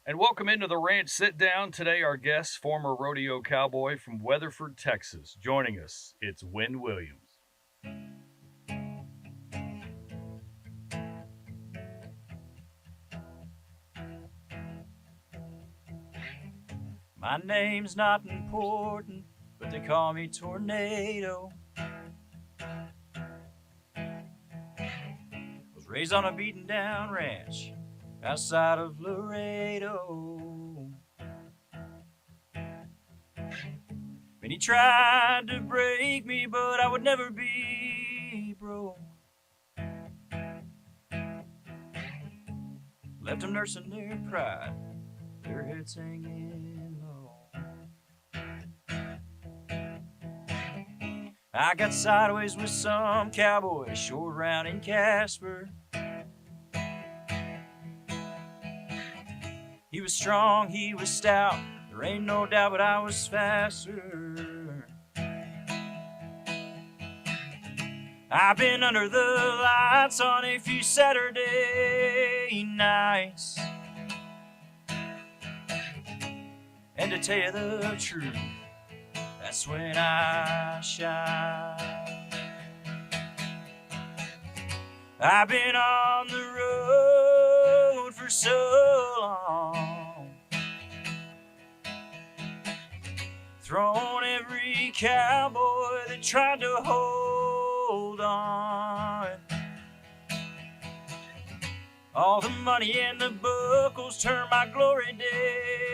And welcome into the Ranch Sit Down. Today, our guest, former rodeo cowboy from Weatherford, Texas. Joining us, it's Wynn Williams. My name's not important, but they call me Tornado. Was raised on a beaten down ranch outside of Laredo. And he tried to break me, but I would never be broke. Left them nursing their pride, their heads hanging low. I got sideways with some cowboy short round in Casper. He was strong, he was stout, there ain't no doubt, but I was faster. I've been under the lights on a few Saturday nights, and to tell you the truth, that's when I shine. I've been on the road for so long, thrown every cowboy that tried to hold on. All the money and the buckles turned my glory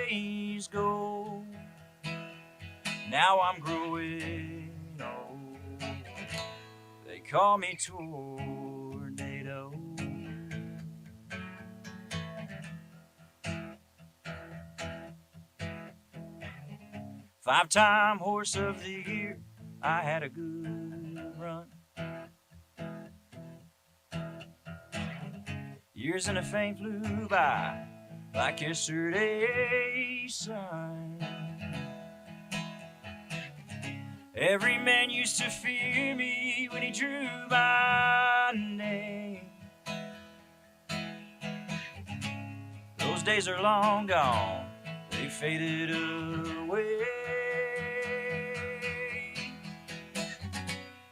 days gold. Now I'm growing old. They call me Tornado. Five-time horse of the year, I had a good run. Years in a fame flew by like yesterday's sun. Every man used to fear me when he drew my name. Those days are long gone, they faded away.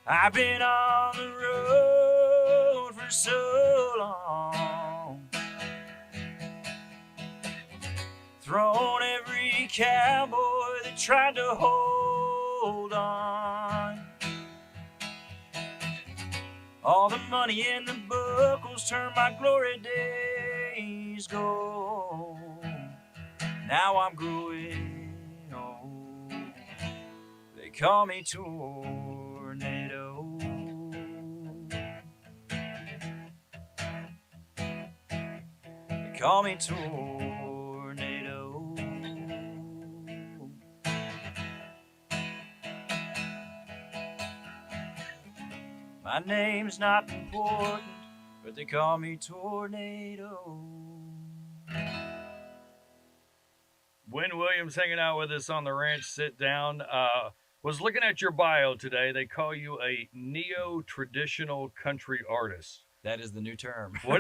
I've been on the road for so long, thrown every cowboy that tried to hold on. All the money and the buckles turned my glory days gold. Now I'm growing old. They call me Tornado. They call me Tornado. My name's not important, but they call me Tornado. Wynn Williams hanging out with us on the Ranch Sit Down. Was looking at your bio today. They call you a neo-traditional country artist. That is the new term. What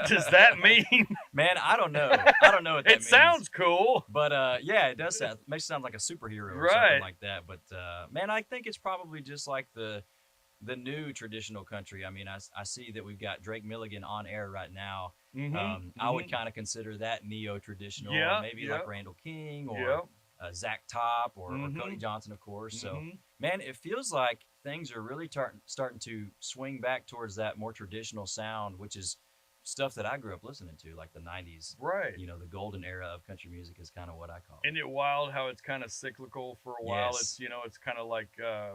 does that mean? Man, I don't know. I don't know what that It means. sounds cool. But yeah, it does sound, makes it sound like a superhero or Right. something like that. But man, I think it's probably just like the new traditional country. I mean, I see that we've got Drake Milligan on air right now. I would kind of consider that neo-traditional, Yeah, or maybe yeah. like Randall King or Yeah. Zach Top or Cody Johnson, of course. So, man, it feels like things are really starting to swing back towards that more traditional sound, which is stuff that I grew up listening to, like the 90s. Right. You know, the golden era of country music is kind of what I call it. Isn't it wild how it's kind of cyclical for a while? Yes. It's, it's kind of like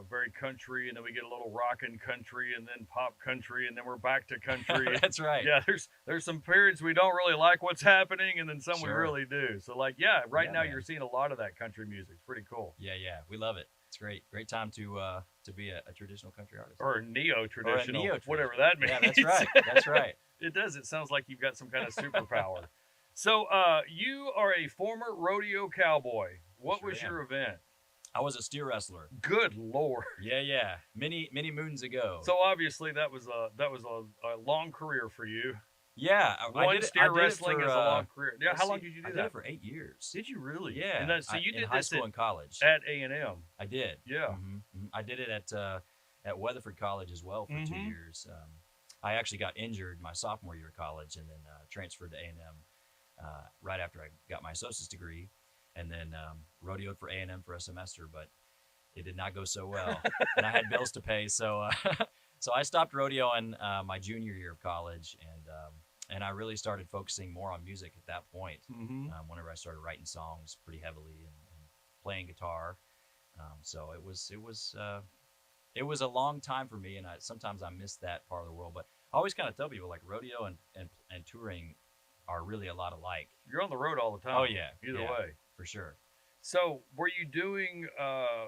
very country, and then we get a little rockin' country, and then pop country, and then we're back to country. That's right. Yeah, there's some periods we don't really like what's happening, and then some we Sure. really do. So right Yeah, now man. you're seeing a lot of that country music. It's pretty cool. Yeah, we love it. It's great. Great time to be a traditional country artist. Or neo-traditional, neo-traditional. whatever that means. Yeah, that's right. That's right. It does. It sounds like you've got some kind of superpower. So you are a former rodeo cowboy. What Sure was am. your event? I was a steer wrestler. Good Lord. Yeah. Many moons ago. So obviously that was a long career for you. Yeah, I One did it. steer wrestling is a long career. Yeah, let's how long see, did you I do did that? it for 8 years. Did you really? Yeah, And so you in did high this school and college. at A&M. I did. Yeah. I did it at Weatherford College as well for 2 years. I actually got injured my sophomore year of college, and then transferred to A&M right after I got my associate's degree, and then rodeoed for A&M for a semester, but it did not go so well, and I had bills to pay, so so I stopped rodeoing my junior year of college, and I really started focusing more on music at that point. Whenever I started writing songs pretty heavily and playing guitar, so it was a long time for me, and sometimes I miss that part of the world. But I always kind of tell people like rodeo and touring are really a lot alike. You're on the road all the time. Oh yeah, Either way, for sure. So, were you doing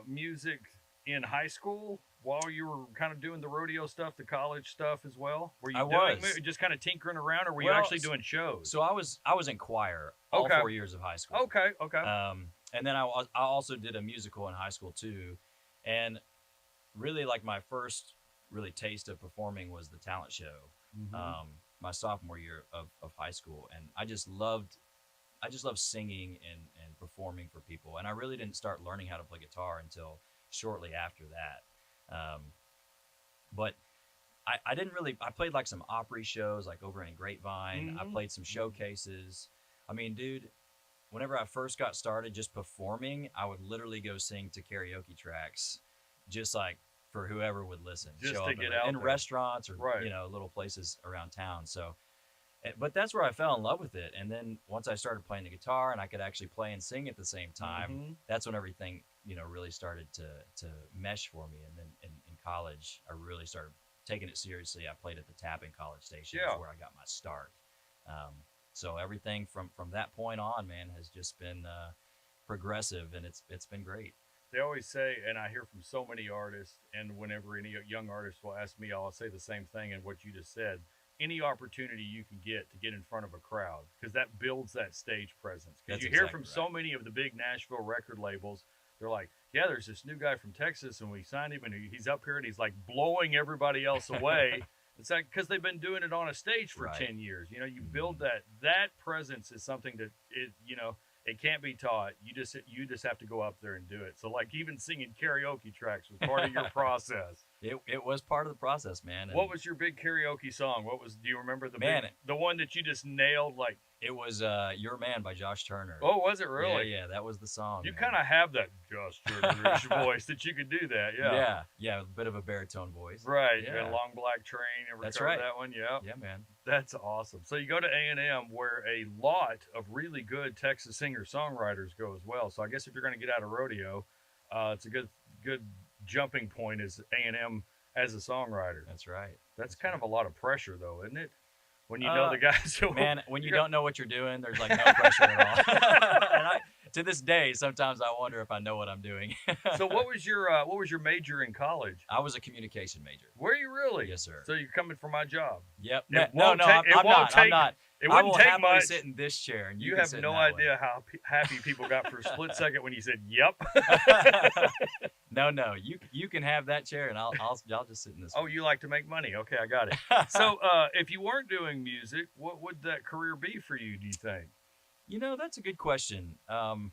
music in high school while you were kind of doing the rodeo stuff, the college stuff as well? Were you just kind of tinkering around, or were you actually doing shows? So I was in choir all 4 years of high school. Okay. And then I also did a musical in high school too, and really like my first really taste of performing was the talent show. My sophomore year of high school, and I just loved singing and performing for people. And I really didn't start learning how to play guitar until shortly after that. But I didn't really, I played like some Opry shows, like over in Grapevine. I played some showcases. I mean, dude, whenever I first got started just performing, I would literally go sing to karaoke tracks, just like for whoever would listen. Just show to up get out in there. restaurants or, little places around town. So, but that's where I fell in love with it. And then once I started playing the guitar and I could actually play and sing at the same time, that's when everything, really started to mesh for me. And then in college, I really started taking it seriously. I played at the Tap in College Station. That's where I got my start. So everything from that point on, man, has just been progressive, and it's been great. They always say, and I hear from so many artists, and whenever any young artist will ask me, I'll say the same thing. And what you just said, any opportunity you can get to get in front of a crowd, because that builds that stage presence. Because you hear from so many of the big Nashville record labels, they're like, yeah, there's this new guy from Texas, and we signed him, and he's up here, and he's like blowing everybody else away. It's like because they've been doing it on a stage for 10 years. You build that presence is something that it can't be taught. You just have to go up there and do it. So like even singing karaoke tracks was part of your process. It was part of the process, man. And what was your big karaoke song? Do you remember the one that you just nailed? Like it was "Your Man" by Josh Turner. Oh, was it really? Yeah, that was the song. You kind of have that Josh Turner-ish voice that you could do that. Yeah, a bit of a baritone voice. Right. Yeah. Long Black Train. That's right. That one. Yeah. Yeah, man. That's awesome. So you go to A&M, where a lot of really good Texas singer-songwriters go as well. So I guess if you're going to get out of rodeo, it's a good jumping point is A&M as a songwriter. That's right. That's kind of a lot of pressure, though, isn't it? When you know the guys who... Man, when you don't know what you're doing, there's like no pressure at all. And to this day, sometimes I wonder if I know what I'm doing. So what was your major in college? I was a communication major. Were you really? Yes, sir. So you're coming for my job? Yep. I'm not. It I wouldn't will take happily much. sit in this chair, and you have no idea how happy people got for a split second when you said "Yep." No, you can have that chair, and I'll just sit in this. Oh, you like to make money? Okay, I got it. So, if you weren't doing music, what would that career be for you? Do you think? That's a good question. I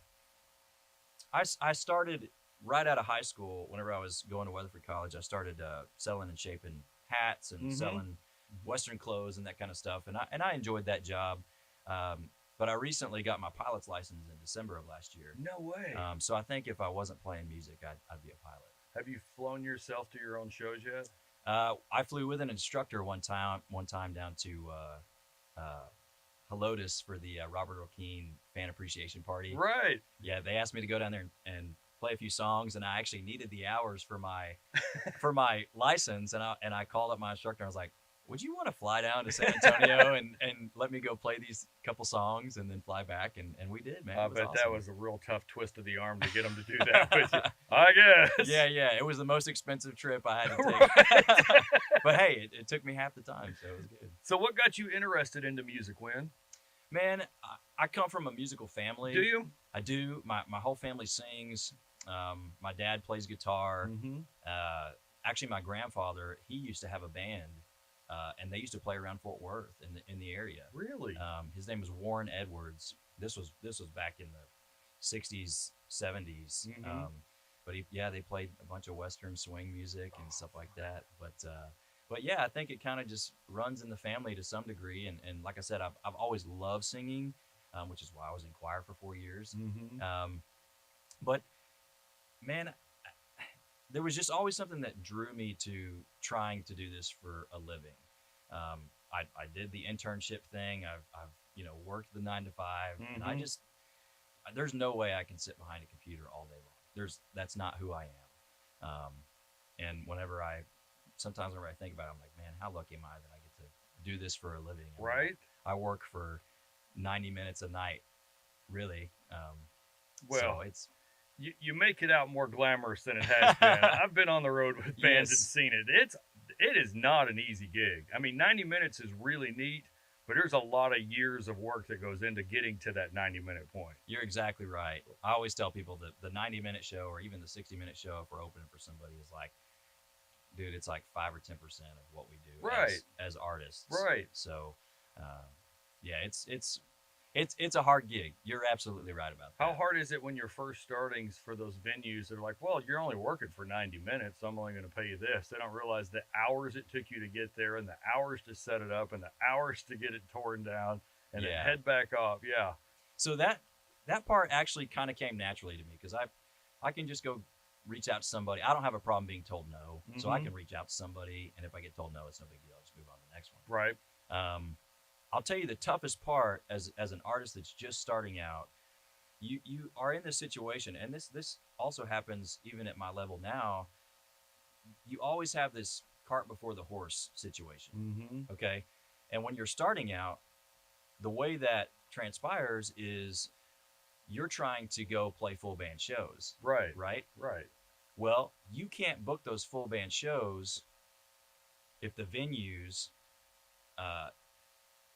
started right out of high school. Whenever I was going to Weatherford College, I started selling and shaping hats and selling Western clothes and that kind of stuff, and I enjoyed that job. But I recently got my pilot's license in December of last year. No way. So I think if I wasn't playing music, I'd be a pilot. Have you flown yourself to your own shows yet? I flew with an instructor one time down to Helotes for the Robert O'Keefe fan appreciation party. Right. Yeah, they asked me to go down there and play a few songs, and I actually needed the hours for my for my license, and I called up my instructor. And I was like, would you want to fly down to San Antonio and let me go play these couple songs and then fly back? And we did, man. I bet awesome. That was a real tough twist of the arm to get them to do that with you, I guess. Yeah. It was the most expensive trip I had to take. Right. But hey, it took me half the time, so it was good. So what got you interested into music, Wynn? Man, I come from a musical family. Do you? I do. My whole family sings. My dad plays guitar. Actually, my grandfather, he used to have a band and they used to play around Fort Worth in the area. Really? His name was Warren Edwards. This was back in the '60s, '70s. But they played a bunch of Western swing music and stuff like that. But yeah, I think it kind of just runs in the family to some degree. And like I said, I've always loved singing, which is why I was in choir for 4 years. But man, there was just always something that drew me to trying to do this for a living. I did the internship thing. I've worked the 9 to 5, and there's no way I can sit behind a computer all day long. That's not who I am. And sometimes whenever I think about it, I'm like, man, how lucky am I that I get to do this for a living? Right. I work for 90 minutes a night, really. Well, so it's. You make it out more glamorous than it has been. I've been on the road with bands and seen it. It is not an easy gig. I mean, 90 minutes is really neat, but there's a lot of years of work that goes into getting to that 90-minute point. You're exactly right. I always tell people that the 90-minute show or even the 60-minute show, if we're opening for somebody, is like, dude, it's like 5 or 10% of what we do as artists. Right. So, yeah, it's a hard gig. You're absolutely right about that. How hard is it when you're first starting for those venues? They're like, well, you're only working for 90 minutes, so I'm only going to pay you this. They don't realize the hours it took you to get there and the hours to set it up and the hours to get it torn down and then head back off. Yeah. So that part actually kind of came naturally to me because I can just go reach out to somebody. I don't have a problem being told no, so I can reach out to somebody, and if I get told no, it's no big deal. I'll just move on to the next one. Right. I'll tell you the toughest part as an artist that's just starting out, you are in this situation, and this also happens even at my level now. You always have this cart before the horse situation, okay? And when you're starting out, the way that transpires is you're trying to go play full band shows. Right. Right? Right. Well, you can't book those full band shows if the venues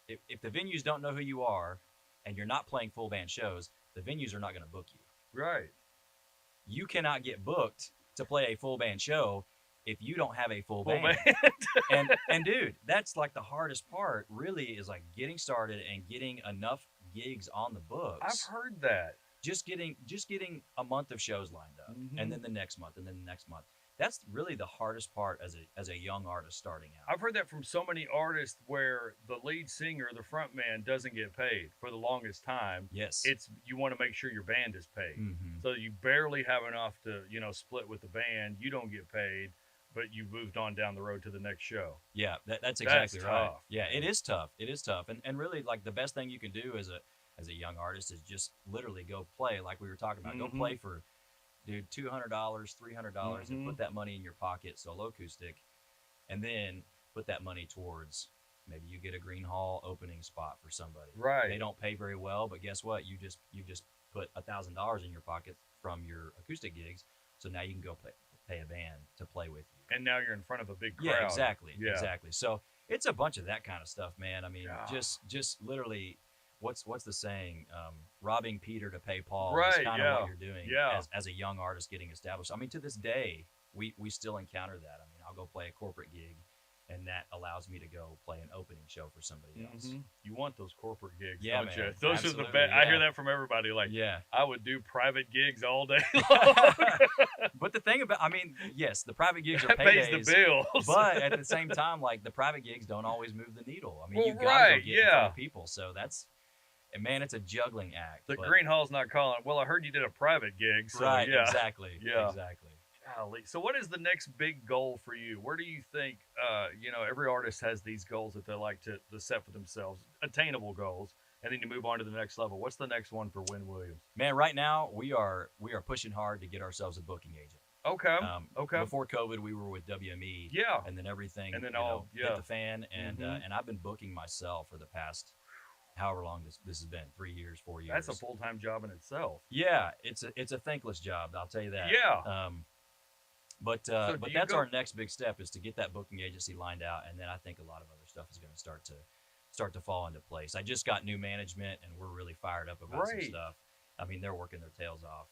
if the venues don't know who you are and you're not playing full band shows, the venues are not going to book you. Right. You cannot get booked to play a full band show if you don't have a full band. and dude, that's like the hardest part really is like getting started and getting enough gigs on the books. I've heard that. Just getting a month of shows lined up and then the next month and then the next month. That's really the hardest part as a young artist starting out. I've heard that from so many artists where the lead singer, the front man, doesn't get paid for the longest time. Yes. You want to make sure your band is paid. So you barely have enough to, split with the band. You don't get paid, but you moved on down the road to the next show. Yeah, that's exactly right. Tough. Yeah, it is tough. It is tough. And really, like, the best thing you can do as a young artist is just literally go play, like we were talking about. Go play for, dude, $200, $300, and put that money in your pocket, solo acoustic, and then put that money towards maybe you get a Green Hall opening spot for somebody. Right. They don't pay very well, but guess what? You just put $1,000 in your pocket from your acoustic gigs, so now you can go pay a band to play with you. And now you're in front of a big crowd. Yeah, exactly. Yeah. Exactly. So it's a bunch of that kind of stuff, man. I mean, just literally, what's the saying? Robbing Peter to pay Paul is kind of what you're doing as a young artist getting established. I mean, to this day, we still encounter that. I mean, I'll go play a corporate gig, and that allows me to go play an opening show for somebody else. You want those corporate gigs, don't man. You? Those are the best. I hear that from everybody. Like, I would do private gigs all day long. But the thing about, I mean, yes, the private gigs are that paydays, pays the bills. But at the same time, like, the private gigs don't always move the needle. I mean, you've got to go get in front of people. So that's, and man, it's a juggling act. The Green Hall's not calling. Well, I heard you did a private gig. So right, exactly. Yeah. Exactly. Golly. So what is the next big goal for you? Where do you think, every artist has these goals that they like to set for themselves, attainable goals, and then you move on to the next level. What's the next one for Wynn Williams? Man, right now we are pushing hard to get ourselves a booking agent. Okay. Okay. Before COVID, we were with WME. Yeah. And then everything, and then hit the fan, and and I've been booking myself for the past however long this has been, 3 years, 4 years. That's a full-time job in itself. Yeah, it's a thankless job. I'll tell you that. Yeah. But that's our next big step is to get that booking agency lined out, and then I think a lot of other stuff is going to start to fall into place. I just got new management, and we're really fired up about some stuff. I mean, they're working their tails off.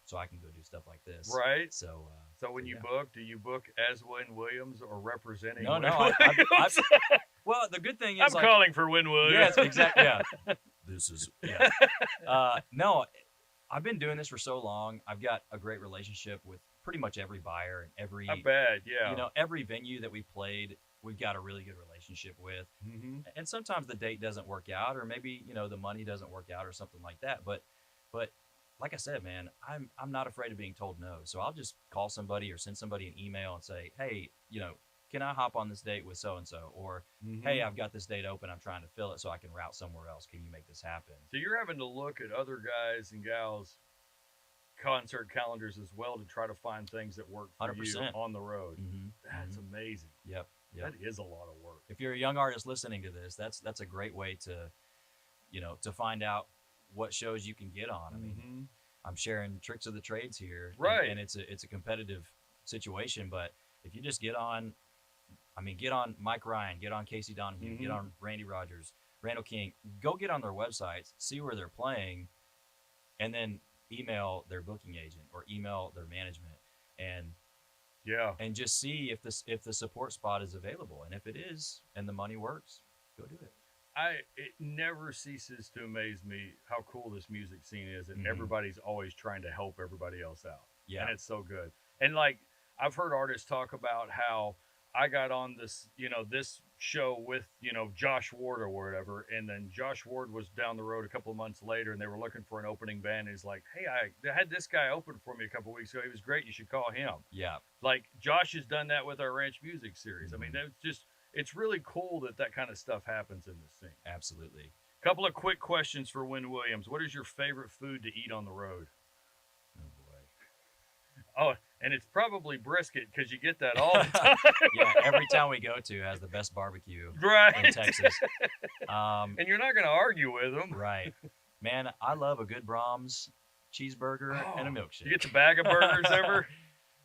so I can go do stuff like this. Right. So So when you book, do you book as Wynn Williams or representing? No, Wynn no. Williams? Well, the good thing I'm is, like, calling for Wynn Williams. yeah, exactly. Yeah, this is yeah. No, I've been doing this for so long. I've got a great relationship with pretty much every buyer and every, I bet. Yeah. every venue that we played, we've got a really good relationship with. Mm-hmm. And sometimes the date doesn't work out, or maybe the money doesn't work out, or something like that. But like I said, man, I'm not afraid of being told no. So I'll just call somebody or send somebody an email and say, hey, can I hop on this date with so and so? Or hey, I've got this date open. I'm trying to fill it so I can route somewhere else. Can you make this happen? So you're having to look at other guys and gals' concert calendars as well to try to find things that work for 100%. you on the road. Mm-hmm. That's amazing. Yep. That is a lot of work. If you're a young artist listening to this, that's a great way to, to find out what shows you can get on. I mean, I'm sharing tricks of the trades here, right? And it's a competitive situation, but if you just get on Mike Ryan, get on Casey Donahue, get on Randy Rogers, Randall King, go get on their websites, see where they're playing, and then email their booking agent or email their management and just see if the support spot is available. And if it is and the money works, go do it. It never ceases to amaze me how cool this music scene is, and everybody's always trying to help everybody else out. Yeah. And it's so good. And like, I've heard artists talk about how I got on this, this show with, Josh Ward or whatever. And then Josh Ward was down the road a couple of months later, and they were looking for an opening band. And he's like, hey, I had this guy open for me a couple of weeks ago. He was great. You should call him. Yeah. Like, Josh has done that with our Ranch Music series. I mean, it's really cool that kind of stuff happens in this scene. Absolutely. Couple of quick questions for Wynn Williams. What is your favorite food to eat on the road? Oh, boy. Oh, and it's probably brisket, because you get that all the time. Yeah, every town we go to has the best barbecue in Texas. And you're not going to argue with them. Right. Man, I love a good Brahms cheeseburger and a milkshake. You get the bag of burgers ever?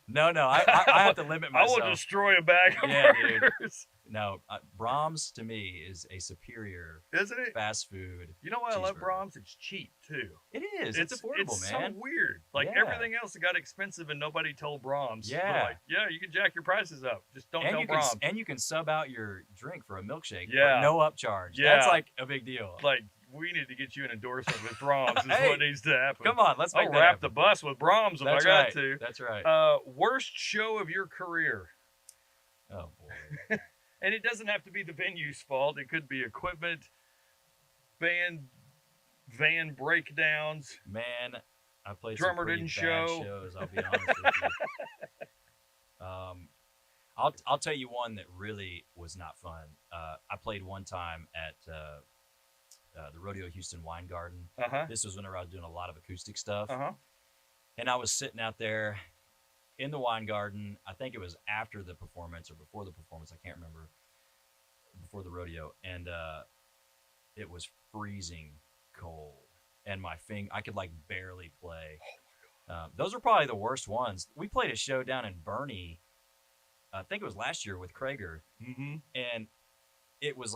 No, I have to limit myself. I will destroy a bag of burgers. Dude. No, Brahms to me is a superior Isn't it? fast food. You know why I love Brahms? It's cheap, too. It is. It's affordable, it's man. It's so weird. Like, everything else got expensive and nobody told Brahms. Yeah. Like, you can jack your prices up. Just don't tell Brahms. And you can sub out your drink for a milkshake for no upcharge. Yeah. That's like a big deal. Like, we need to get you an endorsement with Brahms is what needs to happen. Come on, let's make that wrap happen. the bus with Brahms if I got to. That's right. Worst show of your career? Oh, boy. And it doesn't have to be the venue's fault. It could be equipment, van breakdowns. Man, I played drummer some pretty didn't bad show. shows, I'll be honest with you. I'll tell you one that really was not fun. I played one time at the Rodeo Houston Wine Garden. This was whenever I was doing a lot of acoustic stuff. And I was sitting out there in the wine garden. I think it was after the performance or before the performance. I can't remember. Before the rodeo. And it was freezing cold. And I could like barely play. Oh my God. Those are probably the worst ones. We played a show down in Bernie. I think it was last year with Krager. And it was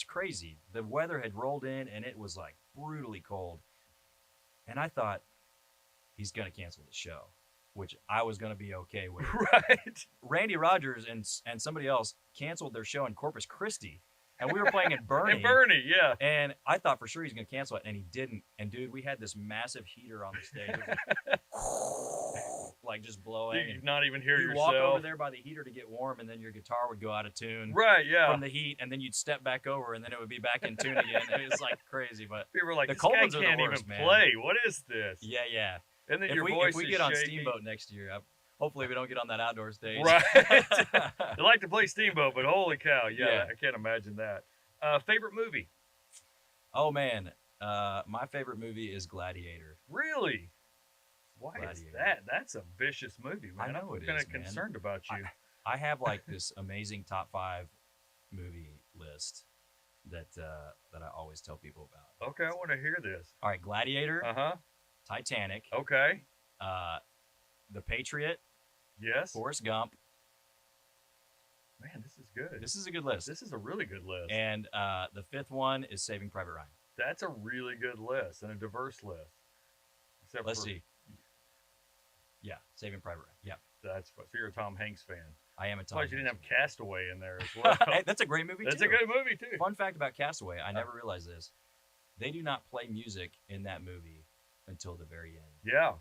crazy. The weather had rolled in and it was like brutally cold. And I thought, he's going to cancel the show, which I was going to be okay with. Right. Randy Rogers and somebody else canceled their show in Corpus Christi, and we were playing in Bernie. In Bernie, yeah. And I thought for sure he's going to cancel it, and he didn't. And dude, we had this massive heater on the stage. It was like just blowing. You could not even hear yourself. You'd walk over there by the heater to get warm, and then your guitar would go out of tune. Right, yeah. From the heat, and then you'd step back over, and then it would be back in tune again. It was like crazy, but people were like, the this guy Colemans can't worst, even man. play. What is this? Yeah. And then if your we, voice if we is get on shaky. Steamboat next year, hopefully we don't get on that outdoor stage. Right. I like to play Steamboat, but holy cow, yeah. I can't imagine that. Favorite movie? Oh, man. My favorite movie is Gladiator. Really? Why Gladiator. is that? That's a vicious movie, man. I know I'm it kind is, of concerned about you. I have like this amazing top 5 movie list that I always tell people about. Okay, I want to hear this. All right, Gladiator. Titanic. Okay. The Patriot. Yes. Forrest Gump. Man, this is good. This is a good list. This is a really good list. And the 5th one is Saving Private Ryan. That's a really good list and a diverse list. Except Let's for, see. Yeah, Saving Private Ryan. Yeah, so you're a Tom Hanks fan. I am a Tom Plus, you didn't Hanks have Castaway in there as well. Hey, that's a great movie That's too. a good movie too. Fun fact about Castaway, I never realized this. They do not play music in that movie until the very end. Yeah.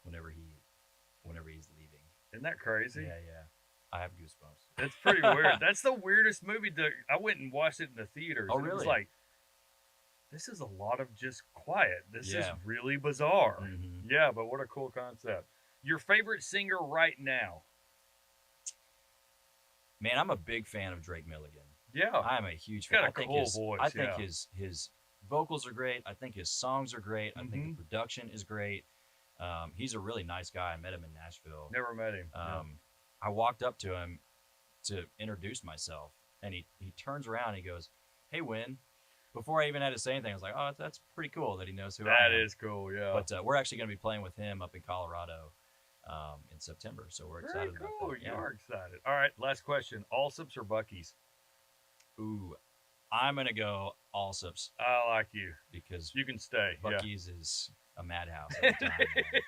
Whenever he's leaving. Isn't that crazy? Yeah, yeah. I have goosebumps. That's pretty weird. That's the weirdest movie. I went and watched it in the theaters. Oh, and it was really? like, this is a lot of just quiet. This is Yeah. really bizarre. Mhm. Yeah, but what a cool concept. Your favorite singer right now? Man, I'm a big fan of Drake Milligan. Yeah. I'm a huge He's got fan. a I think cool his, voice, I think yeah. his vocals are great. I think his songs are great. I think Mhm. the production is great. He's a really nice guy. I met him in Nashville. Never met him. I walked up to him to introduce myself, and he turns around and he goes, "Hey, Wynn." Before I even had to say anything, I was like, "Oh, that's pretty cool that he knows who I am." That is cool, yeah. But we're actually going to be playing with him up in Colorado in September, so we're Very excited cool. about that. You are excited. All right, last question. Allsups or Buc-ee's? Ooh, I'm going to go Allsups I like you. because You can stay. Buc-ee's is a madhouse every time. Man.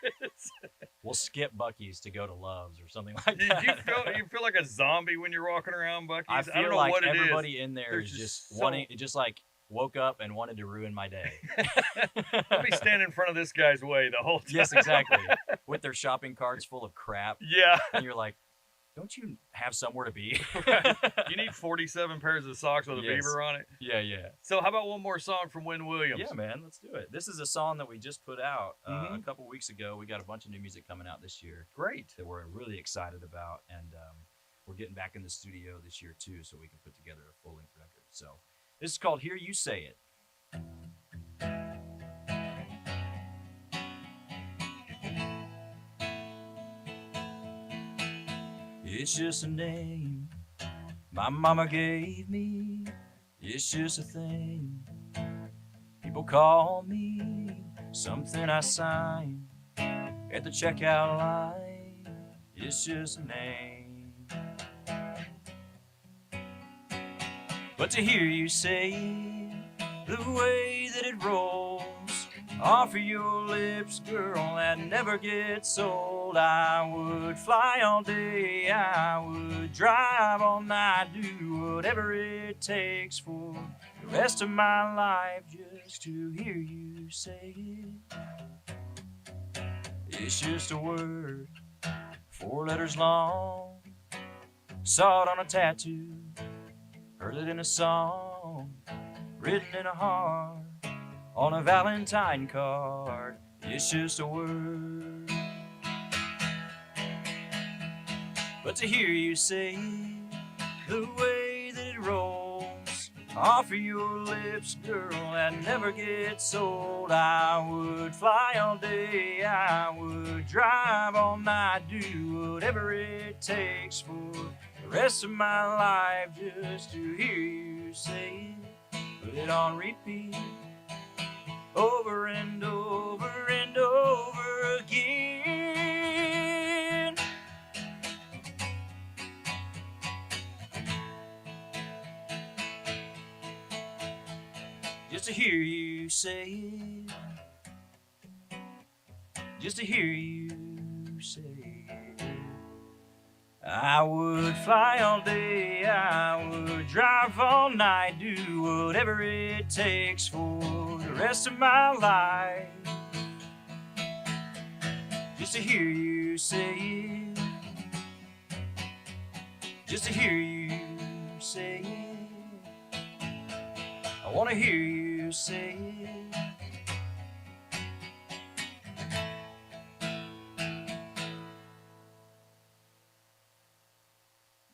We'll skip Buc-ee's to go to Love's or something like Yeah. that. You feel like a zombie when you're walking around Buc-ee's? I don't feel know like what it is. everybody in there There's is just just so- wanting, just like woke up and wanted to ruin my day. I'll be standing in front of this guy's way the whole time. Yes, exactly. With their shopping carts full of crap, Yeah. and you're like, "Don't you have somewhere to be?" You need 47 pairs of socks with a Yes. beaver on it. Yeah, yeah. So how about one more song from Wynn Williams? Yeah, man, let's do it. This is a song that we just put out a Mhm. couple weeks ago. We got a bunch of new music coming out this year Great. that we're really excited about, and we're getting back in the studio this year too, so we can put together a full-length record. So this is called "Hear You Say It." It's just a name my mama gave me. It's just a thing people call me. Something I sign at the checkout line. It's just a name. But to hear you say it, the way that it rolls off of your lips, girl, that never gets old. I would fly all day, I would drive all night, do whatever it takes for the rest of my life just to hear you say it. It's just a word, 4 letters long, saw it on a tattoo, heard it in a song, written in a heart, on a Valentine card. It's just a word. But to hear you say it, the way that it rolls off of your lips, girl, that never gets old. I would fly all day, I would drive all night, do whatever it takes for the rest of my life just to hear you say it. Put it on repeat, over and over and over again. Just to hear you say it. Just to hear you say it. I would fly all day, I would drive all night, do whatever it takes for the rest of my life. Just to hear you say it. Just to hear you say it. I want to hear you say it.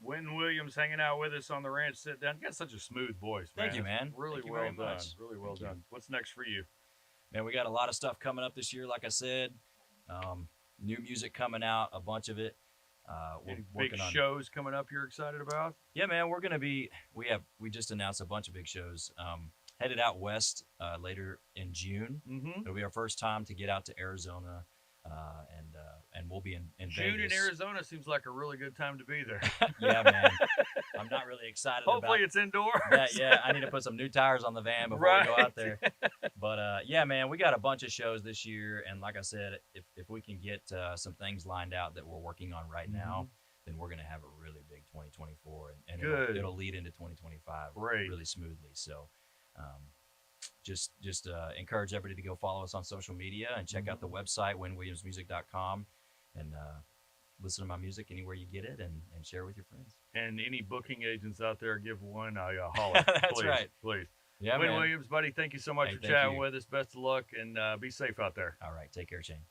Wynn Williams hanging out with us on the ranch. Sit down. You got such a smooth voice, man. Thank you, man. Really Thank you well very done. much. Really well Thank you. done. What's next for you? Man, we got a lot of stuff coming up this year, like I said. New music coming out, a bunch of it. We're Any big working on shows coming up you're excited about? Yeah, man, we're gonna be. We just announced a bunch of big shows. Headed out west later in June. Mm-hmm. It'll be our first time to get out to Arizona and and we'll be in June Vegas. in Arizona seems like a really good time to be there. Yeah, man. I'm not really excited Hopefully about it's indoors. that. Yeah, I need to put some new tires on the van before we go out there. But yeah, man, we got a bunch of shows this year, and like I said, if we can get some things lined out that we're working on right now, then we're gonna have a really big 2024, and it'll lead into 2025 really smoothly. So. Just encourage everybody to go follow us on social media and check out the website wynwilliamsmusic.com and listen to my music anywhere you get it and share with your friends. And any booking agents out there, give one a holler. That's please, right. Please. Yeah, Wynn man. Williams, buddy, thank you so much for chatting with us. Best of luck and be safe out there. All right. Take care, Shane.